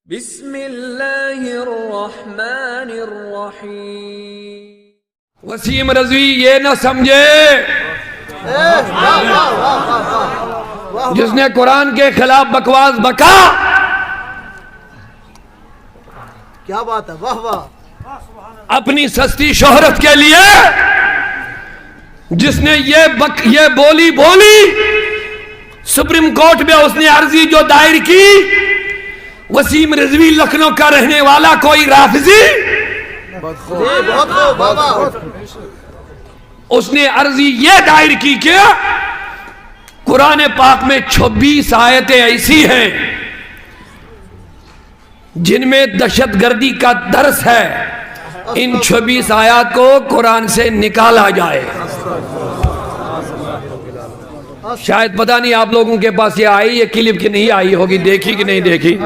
بسم اللہ الرحمن الرحیم۔ وسیم رضوی یہ نہ سمجھے جس نے قرآن کے خلاف بکواس بکا، کیا بات ہے، واہ واہ، اپنی سستی شہرت کے لیے جس نے یہ بولی سپریم کورٹ میں اس نے عرضی جو دائر کی، وسیم رضوی لکھنؤ کا رہنے والا کوئی رافضی، اس نے عرضی یہ دائر کی کہ قرآن پاک میں 26 آیتیں ایسی ہیں جن میں دہشت گردی کا درس ہے، ان 26 آیات کو قرآن سے نکالا جائے۔ شاید پتہ نہیں آپ لوگوں کے پاس یہ آئی یہ کلپ کی نہیں آئی ہوگی، دیکھی کہ نہیں دیکھی،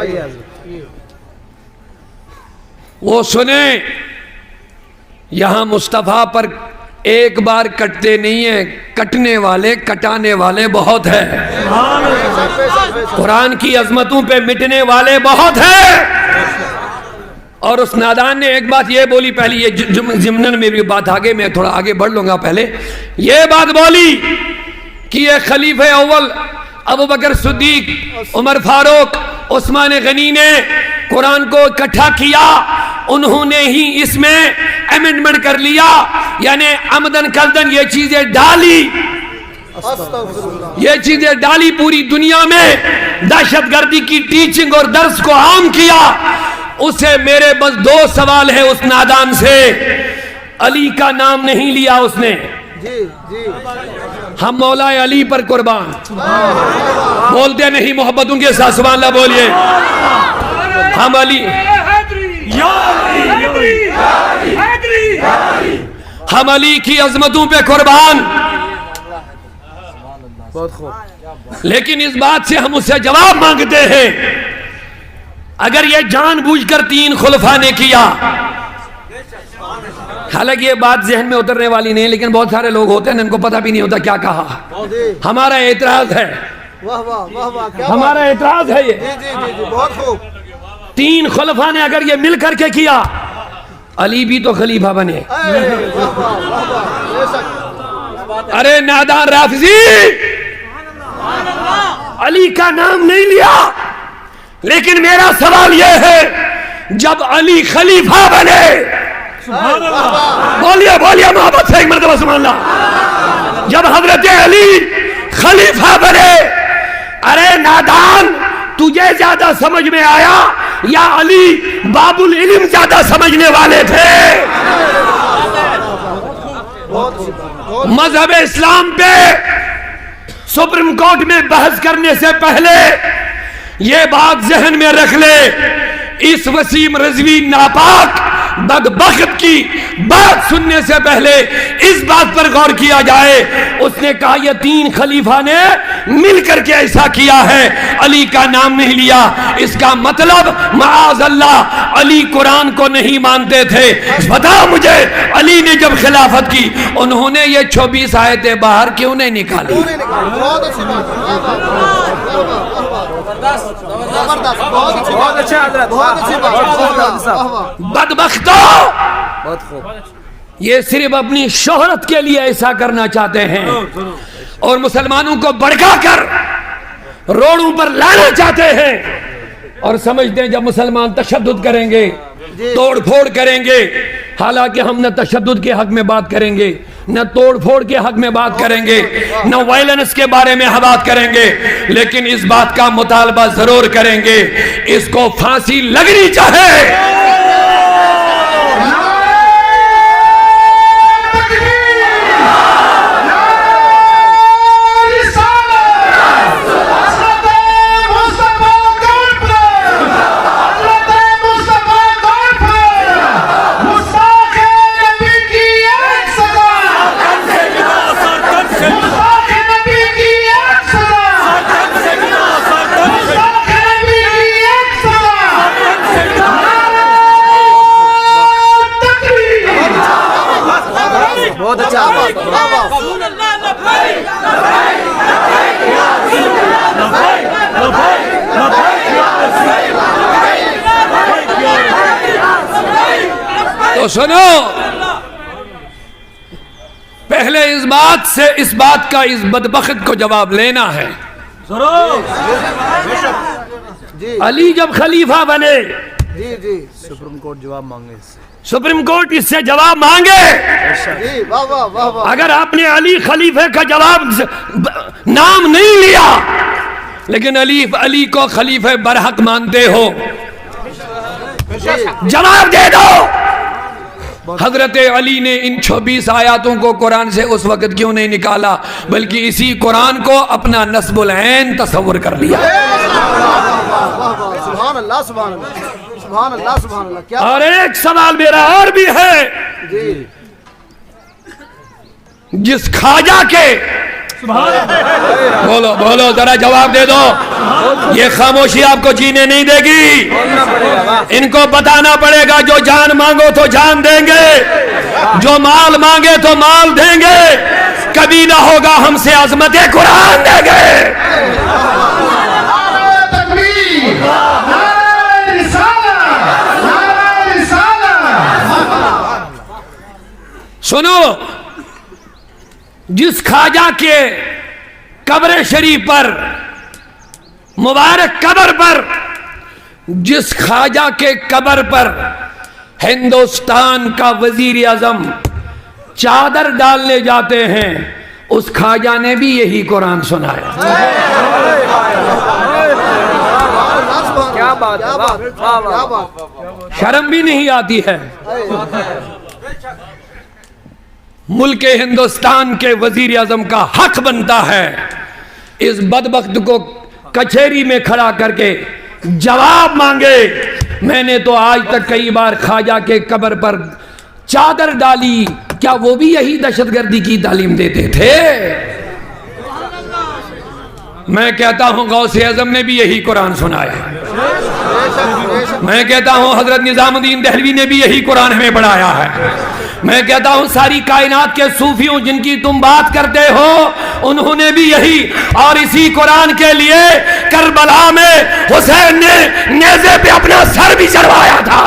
وہ سنیں۔ یہاں مصطفیٰ پر ایک بار کٹتے نہیں ہیں، کٹنے والے کٹانے والے بہت ہیں، قرآن کی عظمتوں پہ مٹنے والے بہت ہیں۔ اور اس نادان نے ایک بات یہ بولی، پہلی یہ ضمناً میں بھی بات آگے میں تھوڑا آگے بڑھ لوں گا، پہلے یہ بات بولی کہ یہ خلیفہ اول ابو بکر صدیق، عمر فاروق، عثمان غنی نے قرآن کو اکٹھا کیا، انہوں نے ہی اس میں امینڈمنٹ کر لیا، یعنی عمدن قصدن یہ چیزیں ڈالی پوری دنیا میں، دہشت گردی کی ٹیچنگ اور درس کو عام کیا۔ اسے میرے بس 2 سوال ہے اس نادان سے، علی کا نام نہیں لیا اس نے، ہم مولا علی پر قربان، بولتے نہیں محبتوں کے ساتھ سبحان اللہ بولیے، ہم علی کی عظمتوں پہ قربان، لیکن اس بات سے ہم اس سے جواب مانگتے ہیں، اگر یہ جان بوجھ کر 3 خلفاء نے کیا، حالانکہ یہ بات ذہن میں اترنے والی نہیں، لیکن بہت سارے لوگ ہوتے ہیں ان کو پتہ بھی نہیں ہوتا کیا کہا، ہمارا اعتراض ہے، ہمارا اعتراض ہے یہ 3 خلفاء نے اگر یہ مل کر کے کیا، علی بھی تو خلیفہ بنے۔ ارے نادان رافضی، علی کا نام نہیں لیا، لیکن میرا سوال یہ ہے جب علی خلیفہ بنے، بولیے محبت سے ایک مرتبہ سبحان اللہ، جب حضرت علی خلیفہ بنے، ارے نادان تجھے زیادہ سمجھ میں آیا یا علی باب العلم زیادہ سمجھنے والے تھے؟ مذہب اسلام پہ سپریم کورٹ میں بحث کرنے سے پہلے یہ بات ذہن میں رکھ لے، اس وسیم رضوی ناپاک بدبخت کی بات سننے سے پہلے اس بات پر غور کیا جائے، اس نے کہا یہ 3 خلیفہ نے مل کر کے ایسا کیا ہے، علی کا نام نہیں لیا، اس کا مطلب معاذ اللہ علی قرآن کو نہیں مانتے تھے۔ بتا مجھے علی نے جب خلافت کی انہوں نے یہ 26 آیتیں باہر کیوں نہیں نکالی؟ بدبختو، یہ صرف اپنی شہرت کے لیے ایسا کرنا چاہتے ہیں اور مسلمانوں کو بھڑکا کر روڈوں پر لانا چاہتے ہیں، اور سمجھتے ہیں جب مسلمان تشدد کریں گے، توڑ پھوڑ کریں گے، حالانکہ ہم نہ تشدد کے حق میں بات کریں گے، نہ توڑ پھوڑ کے حق میں بات کریں گے، نہ وائلنس کے بارے میں بات کریں گے، لیکن اس بات کا مطالبہ ضرور کریں گے اس کو پھانسی لگنی چاہے۔ تو سنو، پہلے اس بات کا اس بدبخت کو جواب لینا ہے۔ جی علی جب خلیفہ بنے، جی جی سپریم کورٹ جواب مانگے اس سے۔ سپریم کورٹ اس سے جواب مانگے۔ جی واہ واہ واہ واہ۔ اگر آپ نے علی خلیفہ کا جواب نام نہیں لیا لیکن علی کو خلیفہ برحق مانتے ہو، جواب دے دو۔ حضرت علی نے ان 26 آیاتوں کو قرآن سے اس وقت کیوں نہیں نکالا، بلکہ اسی قرآن کو اپنا نصب العین تصور کر لیا۔ سبحان اللہ سبحان اللہ سبحان اللہ سبحان اللہ۔ کیا اور ایک سوال میرا اور بھی ہے، جی جس خواجہ کے بولو بولو ذرا جواب دے دو، یہ خاموشی آپ کو جینے نہیں دے گی، ان کو بتانا پڑے گا، جو جان مانگو تو جان دیں گے، جو مال مانگے تو مال دیں گے، کبھی نہ ہوگا ہم سے عظمت قرآن دیں گے۔ سنو، جس خواجہ کے قبر شریف پر، مبارک قبر پر، جس خواجہ کے قبر پر ہندوستان کا وزیر اعظم چادر ڈالنے جاتے ہیں، اس خواجہ نے بھی یہی قرآن سنایا۔ کیا بات کیا بات۔ شرم بھی نہیں آتی ہے؟ ملک ہندوستان کے وزیر اعظم کا حق بنتا ہے اس بدبخت کو کچہری میں کھڑا کر کے جواب مانگے۔ میں نے تو آج تک کئی بار خواجہ کے قبر پر چادر ڈالی، کیا وہ بھی یہی دہشت گردی کی تعلیم دیتے تھے؟ میں کہتا ہوں غوث اعظم نے بھی یہی قرآن سنایا، میں کہتا ہوں حضرت نظام الدین دہلوی نے بھی یہی قرآن ہمیں پڑھایا ہے، میں کہتا ہوں ساری کائنات کے صوفیوں جن کی تم بات کرتے ہو انہوں نے بھی یہی، اور اسی قرآن کے لیے کربلا میں حسین نے نیزے پہ اپنا سر بھی چڑھوایا تھا۔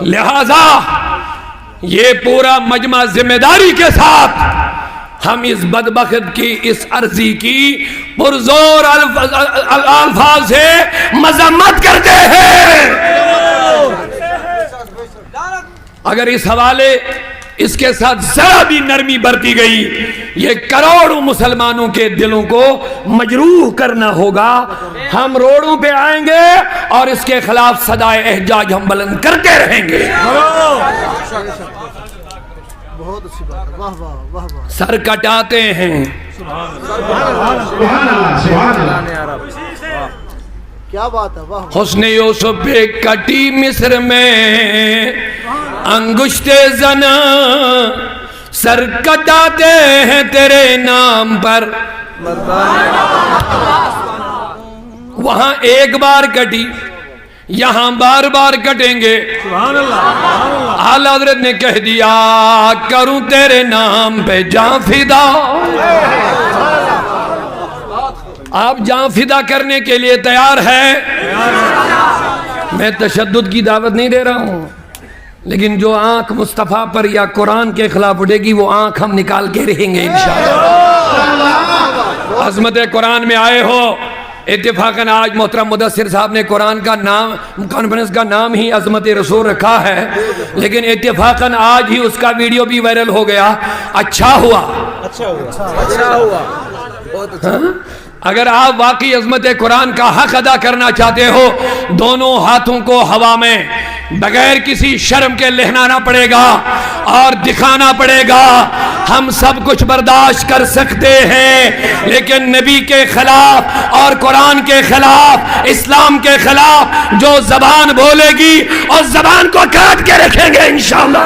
لہذا یہ پورا مجمع ذمہ داری کے ساتھ ہم اس بدبخت کی اس عرضی کی پرزور الفاظ سے مذمت کرتے ہیں۔ اگر اس حوالے اس کے ساتھ ذرا بھی نرمی برتی گئی، یہ کروڑوں مسلمانوں کے دلوں کو مجروح کرنا ہوگا۔ ہم روڈوں پہ آئیں گے اور اس کے خلاف صدائے احجاج ہم بلند کرتے رہیں گے۔ بہت اچھی بات ہے، واہ واہ واہ واہ۔ سر کٹاتے ہیں، کیا بات ہے، واہ واہ۔ حسن یوسف پہ کٹی مصر میں انگشت زنا، سر کٹاتے ہیں تیرے نام پر۔ وہاں ایک بار کٹی، یہاں بار بار کٹیں گے۔ اعلیٰ حضرت نے کہہ دیا کروں تیرے نام پہ جاں فدا۔ آپ جاں فدا کرنے کے لیے تیار ہیں؟ میں تشدد کی دعوت نہیں دے رہا ہوں، لیکن جو آنکھ مصطفیٰ پر یا قرآن کے خلاف اٹھے گی وہ آنکھ ہم نکال کے رہیں گے انشاءاللہ۔ عظمت قرآن میں آئے ہو، اتفاقاً آج محترم مدثر صاحب نے قرآن کا نام، کانفرنس کا نام ہی عظمت رسول رکھا ہے، لیکن اتفاقاً آج ہی اس کا ویڈیو بھی وائرل ہو گیا۔ اچھا ہوا، اگر آپ واقعی عظمت قرآن کا حق ادا کرنا چاہتے ہو، دونوں ہاتھوں کو ہوا میں بغیر کسی شرم کے لہرانا پڑے گا اور دکھانا پڑے گا ہم سب کچھ برداشت کر سکتے ہیں، لیکن نبی کے خلاف اور قرآن کے خلاف، اسلام کے خلاف جو زبان بولے گی اور زبان کو کاٹ کے رکھیں گے انشاءاللہ۔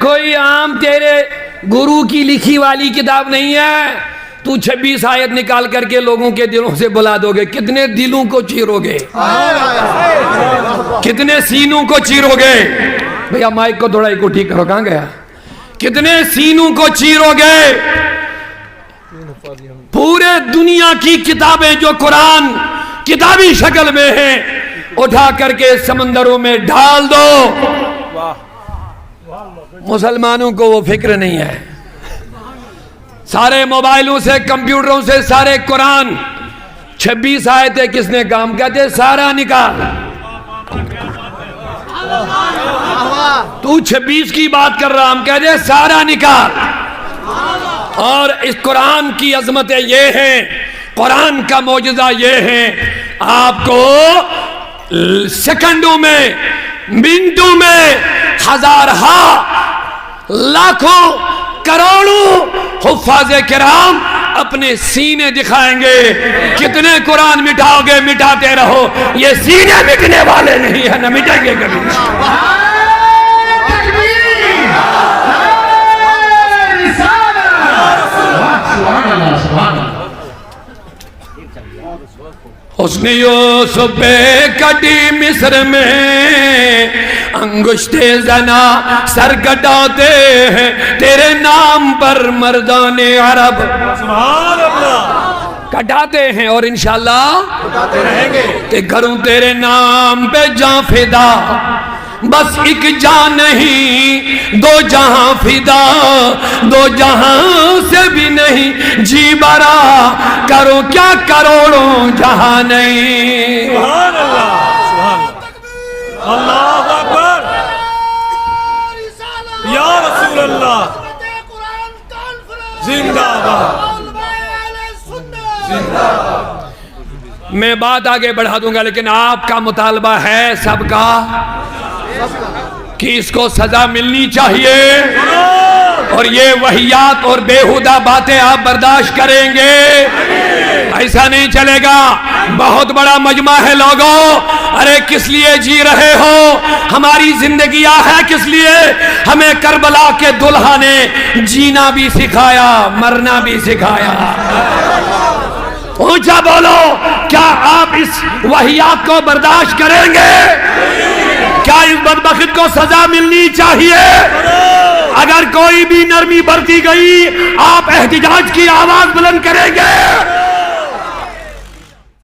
کوئی عام تیرے گرو کی لکھی والی کتاب نہیں ہے. تو 26 آیت نکال کر کے لوگوں کے دلوں سے بلا دو گے. کتنے دلوں کو چیرو گے, کتنے سینوں کو چیرو گے. بھیا مائک کو تھوڑا ایک ٹھیک کرو, کہاں گیا. کتنے سینوں کو چیرو گے. پورے دنیا کی کتابیں جو قرآن کتابی شکل میں ہیں اٹھا کر کے سمندروں میں ڈال دو. مسلمانوں کو وہ فکر نہیں ہے. سارے موبائلوں سے, کمپیوٹروں سے سارے قرآن 26 آیتیں کس نے کام, کہتے سارا نکال. تو 26 کی بات کر رہا, ہم کہتے سارا نکال. اور اس قرآن کی عظمتیں یہ ہیں, قرآن کا معجزہ یہ ہے, آپ کو سیکنڈوں میں, منٹوں میں ہزارہا, لاکھوں, کروڑوں حفاظ کرام اپنے سینے دکھائیں گے. کتنے قرآن مٹاؤ گے, مٹاتے رہو, یہ سینے مٹنے والے نہیں ہیں, نہ مٹیں گے کبھی. حسن یوسف کٹی مصر میں, انگشتے زنا سر کٹاتے ہیں تیرے نام پر مردان عرب. کٹاتے ہیں اور انشاءاللہ کہ کروں تیرے نام پہ جاں فدا. بس ایک جان نہیں دو جہاں فدا, دو جہاں سے بھی نہیں جی برا, کرو کیا کروڑوں جہاں نہیں. سبحان اللہ, سبحان اللہ, اللہ اکبر, یا رسول اللہ, زندہ باد. میں بات آگے بڑھا دوں گا, لیکن آپ کا مطالبہ ہے سب کا کہ اس کو سزا ملنی چاہیے. اور یہ وحیات اور بیہودہ باتیں آپ برداشت کریں گے, ایسا نہیں چلے گا. بہت بڑا مجمع ہے لوگوں, ارے کس لیے جی رہے ہو, ہماری زندگیاں ہے کس لیے. ہمیں کربلا کے دلہا نے جینا بھی سکھایا, مرنا بھی سکھایا. اونچا بولو, کیا آپ اس وحیات کو برداشت کریں گے؟ کیا اس بدبخت کو سزا ملنی چاہیے؟ اگر کوئی بھی نرمی برتی گئی آپ احتجاج کی آواز بلند کریں گے؟